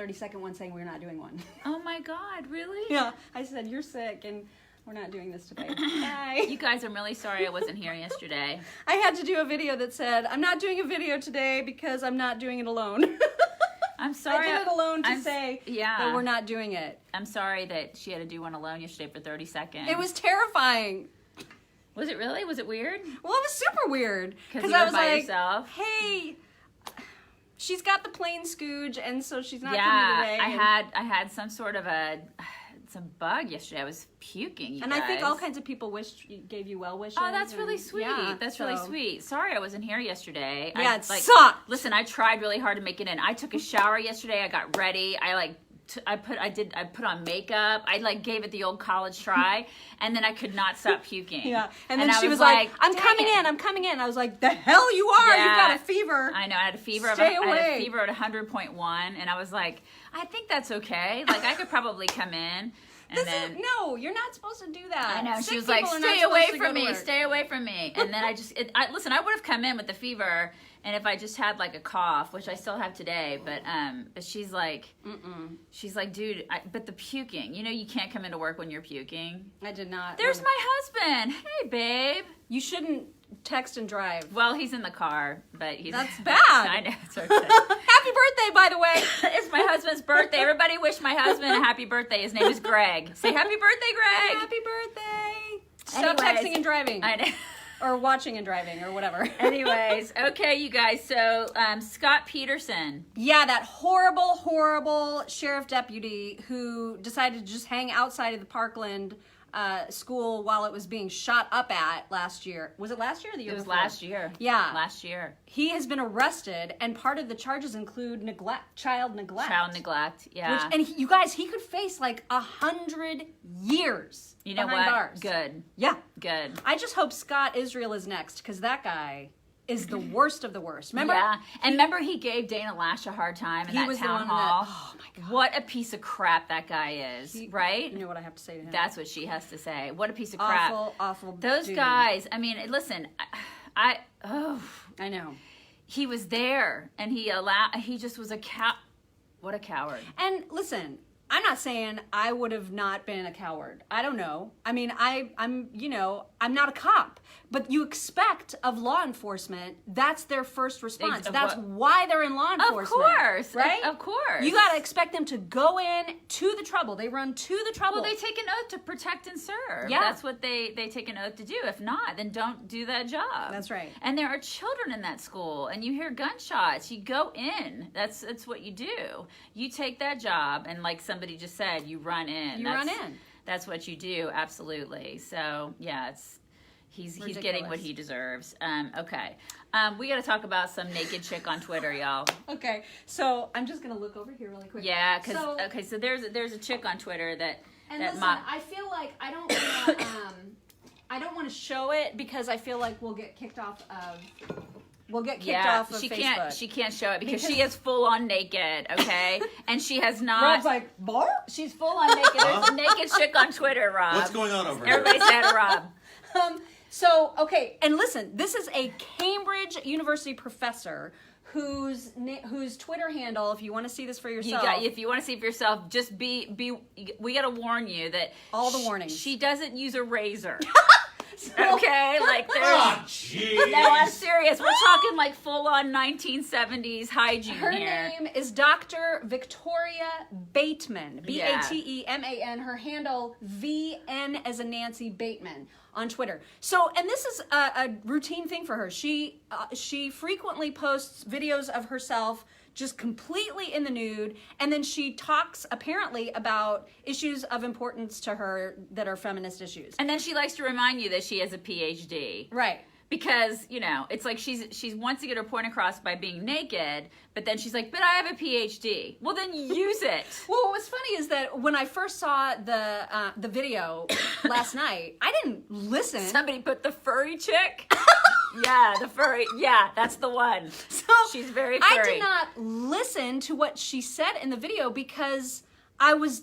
30-second one saying we're not doing one. Oh my God, really? Yeah, I said, you're sick and we're not doing this today. Bye. You guys, I'm really sorry I wasn't here yesterday. I had to do a video that said, I'm not doing a video today because I'm not doing it alone. I'm sorry. I did it alone to say that we're not doing it. I'm sorry that she had to do one alone yesterday for 30 seconds. It was terrifying. Was it really? Was it weird? Well, it was super weird. Because I was like, yourself? Hey, she's got the plain scooge, and so she's not coming today. I had some sort of some bug yesterday. I was puking, and guys. I think all kinds of people gave you well wishes. Oh, that's really sweet. Yeah, that's really sweut. Sorry I wasn't here yesterday. Yeah, it sucked. Listen, I tried really hard to make it in. I took a shower yesterday. I got ready. I put on makeup. I gave it the old college try, and then I could not stop puking. Yeah, and then she was like, "I'm coming in." I was like, "The hell you are! Yeah. You got a fever." I know. I had a fever. Stay away. I had a fever at 100.1, and I was like, "I think that's okay. Like I could probably come in." And no, you're not supposed to do that. I know. Sick she was like, "Stay away from me. Stay away from me." And then listen. I would have come in with the fever. And if I just had like a cough, which I still have today, but she's like, she's like, dude, but the puking, you can't come into work when you're puking. I did not. There's my husband. Hey, babe. You shouldn't text and drive. Well, he's in the car, but That's bad. I know. It's okay. Happy birthday, by the way. It's my husband's birthday. Everybody wish my husband a happy birthday. His name is Greg. Say happy birthday, Greg. Happy birthday. Stop texting and driving. I know. Or watching and driving, or whatever. Anyways, okay, you guys. So, Scott Peterson. Yeah, that horrible, horrible sheriff deputy who decided to just hang outside of the Parkland school while it was being shot up at last year. Was it last year or the year before? It was last year. Yeah. Last year. He has been arrested, and part of the charges include child neglect. Child neglect, yeah. You guys, he could face like 100 years. You know behind what? Bars. Good. Yeah. Good. I just hope Scott Israel is next, because that guy is the worst of the worst. Remember? Yeah. And remember he gave Dana Lash a hard time in that town hall? Oh, my God. What a piece of crap that guy is, right? You know what I have to say to him? That's what she has to say. What a piece of crap. Awful Those dude. guys, I mean, listen, I know. He was there, and he just was what a coward. And listen, I'm not saying I would have not been a coward. I don't know. I mean, I'm not a cop. But you expect of law enforcement, that's their first response. That's why they're in law enforcement. Of course. Right? Of course. You got to expect them to go in to the trouble. They run to the trouble. Well, they take an oath to protect and serve. Yeah. That's what they take an oath to do. If not, then don't do that job. That's right. And there are children in that school, and you hear gunshots. You go in. That's what you do. You take that job, and like somebody just said, you run in. Run in. That's what you do, absolutely. So, yeah, he's getting what he deserves. Okay. We got to talk about some naked chick on Twitter, y'all. Okay. So, I'm just going to look over here really quick. Yeah, because so there's a chick on Twitter that... And listen, I feel like I don't want to show it because I feel like we'll get kicked off of... off of Facebook. She can't show it because she is full on naked, okay? And she has not... Rob's like, bar? She's full on naked. There's a naked chick on Twitter, Rob. What's going on over here? Everybody say hi to Rob. So, okay, and listen, this is a Cambridge University professor whose Twitter handle, if you want to see this for yourself... If you want to see for yourself, just we got to warn you that... All the warnings. She doesn't use a razor. So, okay, like there's... Oh, jeez. No, I'm serious. We're talking like full-on 1970s hygiene Her here. name is Dr. Victoria Bateman. Bateman. Her handle, VN as in Nancy Bateman on Twitter. So, and this is a routine thing for her. She frequently posts videos of herself just completely in the nude, and then she talks apparently about issues of importance to her that are feminist issues. And then she likes to remind you that she has a PhD. Right. Because, it's like she wants to get her point across by being naked, but then she's like, but I have a PhD. Well, then use it. Well, what was funny is that when I first saw the video last night, I didn't listen. Somebody put the furry chick. Yeah, the furry. Yeah, that's the one. So she's very furry. I did not listen to what she said in the video because I was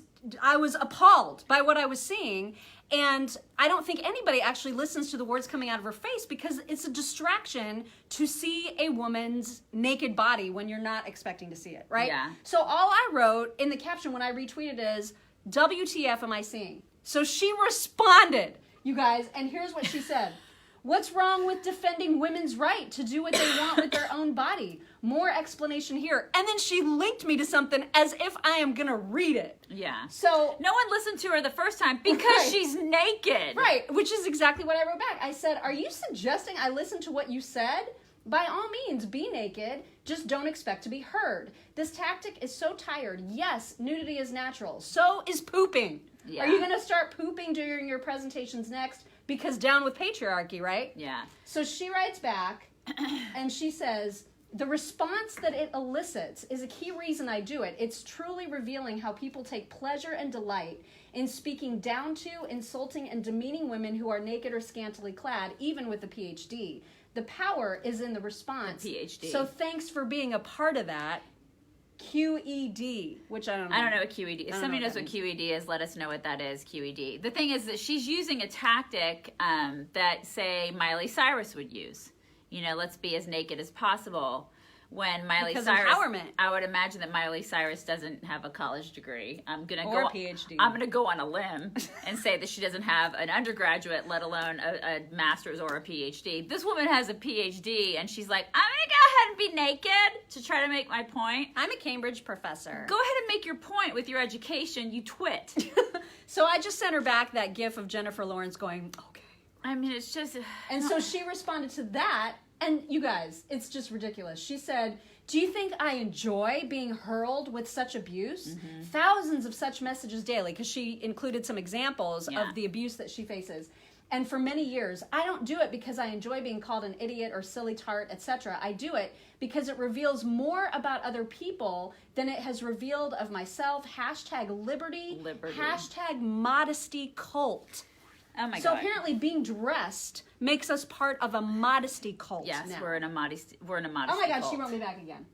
appalled by what I was seeing. And I don't think anybody actually listens to the words coming out of her face because it's a distraction to see a woman's naked body when you're not expecting to see it, right? Yeah. So all I wrote in the caption when I retweeted is, WTF am I seeing? So she responded, you guys, and here's what she said. What's wrong with defending women's right to do what they want with their own body? More explanation here. And then she linked me to something as if I am going to read it. Yeah. So no one listened to her the first time because Right. she's naked. Right, which is exactly what I wrote back. I said, are you suggesting I listen to what you said? By all means, be naked. Just don't expect to be heard. This tactic is so tired. Yes, nudity is natural. So is pooping. Yeah. Are you going to start pooping during your presentations next? Because down with patriarchy, right? Yeah. So she writes back, and she says, the response that it elicits is a key reason I do it. It's truly revealing how people take pleasure and delight in speaking down to, insulting, and demeaning women who are naked or scantily clad, even with a PhD. The power is in the response. The PhD. So thanks for being a part of that. QED, which I don't know. I don't know what QED is. If somebody knows what QED is, let us know what that is, QED. The thing is that she's using a tactic that, say, Miley Cyrus would use. You know, let's be as naked as possible. When Miley Because Cyrus, empowerment. I would imagine that Miley Cyrus doesn't have a college degree. Or PhD. I'm gonna go on a limb and say that she doesn't have an undergraduate, let alone a master's or a PhD. This woman has a PhD, and she's like, I'm gonna go ahead and be naked to try to make my point. I'm a Cambridge professor. Go ahead and make your point with your education, you twit. So I just sent her back that gif of Jennifer Lawrence going, okay. I mean, it's just... And so she responded to that, and you guys, it's just ridiculous. She said, do you think I enjoy being hurled with such abuse? Mm-hmm. Thousands of such messages daily, because she included some examples of the abuse that she faces. And for many years, I don't do it because I enjoy being called an idiot or silly tart, etc. I do it because it reveals more about other people than it has revealed of myself. #liberty. #modesty cult. Oh my God. So apparently being dressed makes us part of a modesty cult. Yes, now. we're in a modesty Oh my God, cult. she wrote me back again.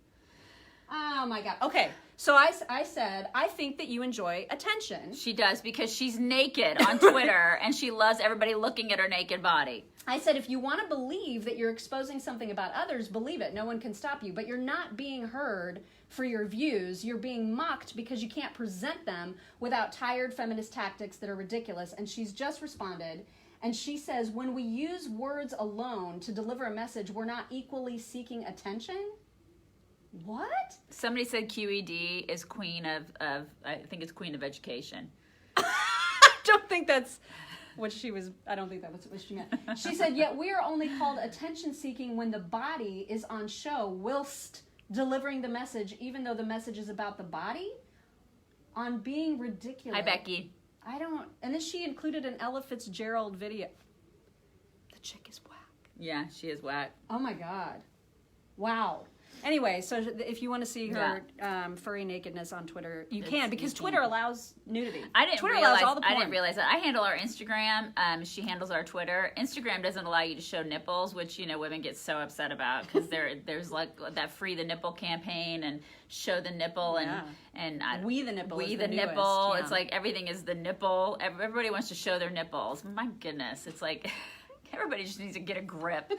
Oh my God. Okay, so I said, I think that you enjoy attention. She does, because she's naked on Twitter and she loves everybody looking at her naked body. I said, if you want to believe that you're exposing something about others, believe it. No one can stop you. But you're not being heard for your views. You're being mocked because you can't present them without tired feminist tactics that are ridiculous. And she's just responded. And she says, when we use words alone to deliver a message, we're not equally seeking attention? What? Somebody said QED is queen of I think it's queen of education. I don't think that's what she was, I don't think that was what she meant. She said, yet we are only called attention-seeking when the body is on show, whilst delivering the message, even though the message is about the body, on being ridiculous. Hi, Becky. I don't, and then she included an Ella Fitzgerald video. The chick is whack. Yeah, she is whack. Oh my God. Wow. Anyway, so if you want to see her furry nakedness on Twitter, you can, because Twitter allows nudity. Twitter allows all the porn. I didn't realize that. I handle our Instagram. She handles our Twitter. Instagram doesn't allow you to show nipples, which, you know, women get so upset about, because there's like that Free the Nipple campaign and Show the Nipple and We the Nipple. We is the the Nipple. newest, yeah. It's like everything is the nipple. Everybody wants to show their nipples. My goodness, it's like. Everybody just needs to get a grip.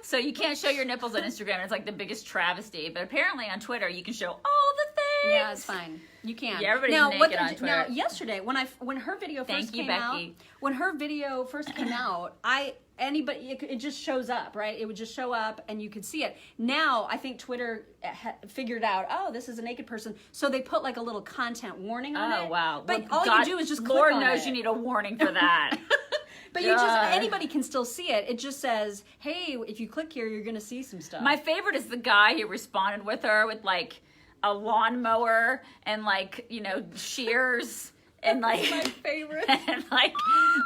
So you can't show your nipples on Instagram. And it's like the biggest travesty. But apparently on Twitter, you can show all the things. Yeah, it's fine. You can. Yeah, everybody's naked on Twitter. Now, yesterday, when her video first came out, when her video first came out, it just shows up, right? It would just show up and you could see it. Now, I think Twitter figured out, oh, this is a naked person. So they put like a little content warning on it. Oh, wow. But all you do is just click Lord on knows it. you need a warning for that. But you just, anybody can still see it. It just says, hey, if you click here, you're going to see some stuff. My favorite is the guy who responded with her with like a lawnmower and like, you know, shears and like my favorite. And like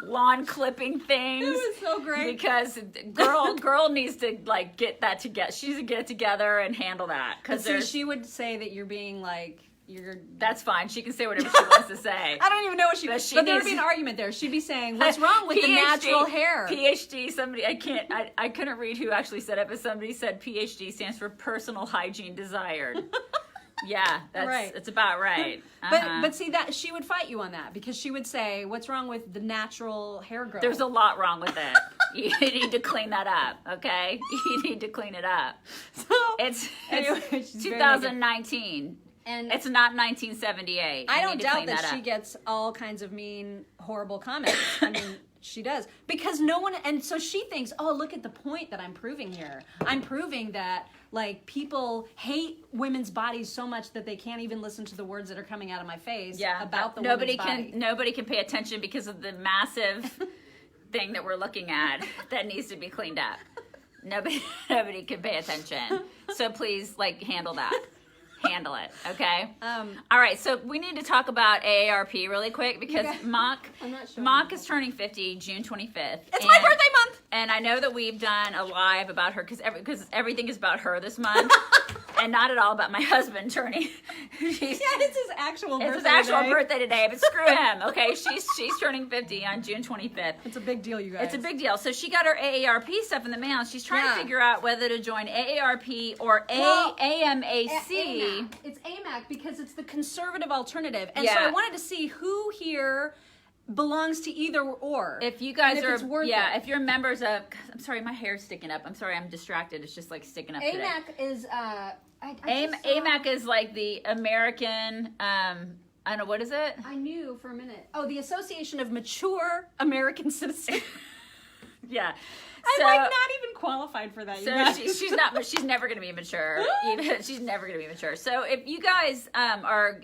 lawn clipping things. It was so great. Because girl needs to like get that together. She needs to get it together and handle that. Because she would say that you're being like, that's fine. She can say whatever she wants to say. I don't even know what but there would be an argument there. She'd be saying, what's wrong with the natural hair? PhD, somebody, I couldn't read who actually said it, but somebody said PhD stands for personal hygiene desired. Yeah, that's Right. It's about right. Uh-huh. But see that she would fight you on that because she would say, "What's wrong with the natural hair growth?" There's a lot wrong with it. You need to clean that up, okay? You need to clean it up. So It's anyway, she's very 2019. And It's not 1978. I You don't need to doubt clean that she up. gets all kinds of mean, horrible comments. I mean, she does. Because no one, and so she thinks, oh, look at the point that I'm proving here. I'm proving that, like, people hate women's bodies so much that they can't even listen to the words that are coming out of my face about the woman's body. Nobody can pay attention because of the massive thing that we're looking at that needs to be cleaned up. Nobody can pay attention. So please, like, handle that. Handle it, okay? All right, so we need to talk about AARP really quick because Mock is turning 50 June 25th. It's my birthday month! And I know that we've done a live about her because everything is about her this month. And not at all about my husband turning. It's his actual birthday. It's his actual birthday today, but screw him, okay? She's turning 50 on June 25th. It's a big deal, you guys. It's a big deal. So she got her AARP stuff in the mail. She's trying to figure out whether to join AARP or AMAC. It's AMAC because it's the conservative alternative. And so I wanted to see who here belongs to either or. If you guys are, if you're members of, I'm sorry, my hair's sticking up. I'm sorry, I'm distracted. It's just like sticking up today. AMAC is, AMAC is like the American, I don't know, what is it? I knew for a minute. Oh, the Association of Mature American Citizens. Yeah. I'm like not even qualified for that. So she's not, but she's never going to be mature. She's never going to be mature. So if you guys are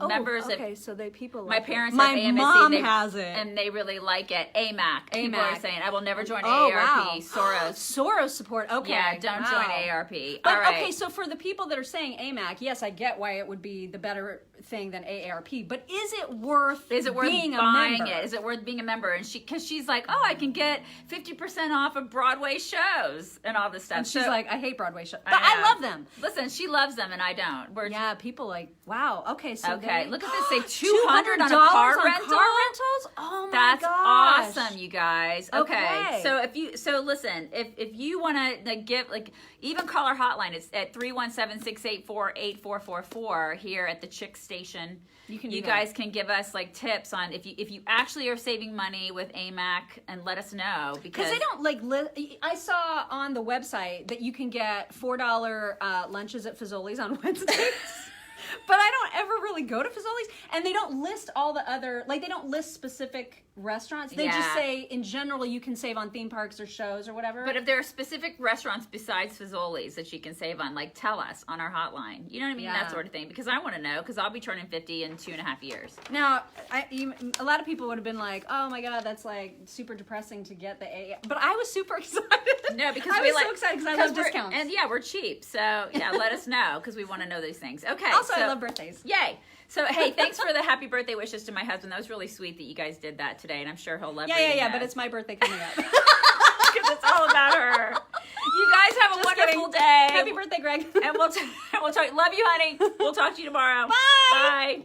members of, so people my like parents my have AMAC, mom has it, and they really like it. AMAC. People are saying, I will never join AARP. Wow. Soros support. Okay, yeah, don't join AARP. But all right. okay, so for the people that are saying AMAC, yes, I get why it would be the better thing than AARP. But is it worth being buying a member? it? Is it worth being a member? And because she's like, oh, I can get 50% off of Broadway shows and all this stuff. And she's like, I hate Broadway shows, but I love them. Listen, she loves them, and I don't. People like, wow. Okay, so look at this. Say $200 on car rentals. Oh my That's gosh. awesome, you guys. Okay. So listen, if you want to give, like, even call our hotline. It's at 317-684-8444 here at the Chick Station. You guys can give us like tips on if you actually are saving money with AMAC, and let us know because they don't like. I saw on the website that you can get $4 lunches at Fazoli's on Wednesdays. But I don't ever really go to Fazoli's, and they don't list all the other, like, they don't list specific restaurants. They just say, in general, you can save on theme parks or shows or whatever. But if there are specific restaurants besides Fazoli's that you can save on, like, tell us on our hotline. You know what I mean? Yeah. That sort of thing. Because I want to know, because I'll be turning 50 in 2.5 years. Now, a lot of people would have been like, oh my God, that's, like, super depressing to get the A. But I was super excited. No, because I was so excited because I love discounts. And we're cheap. So, yeah, let us know because we want to know these things. Okay. Also, I love birthdays. Yay. So, hey, thanks for the happy birthday wishes to my husband. That was really sweet that you guys did that today, and I'm sure he'll love it. Yeah, but it's my birthday coming up. Because it's all about her. You guys have a wonderful day. Happy birthday, Greg. And we'll talk. Love you, honey. We'll talk to you tomorrow. Bye. Bye.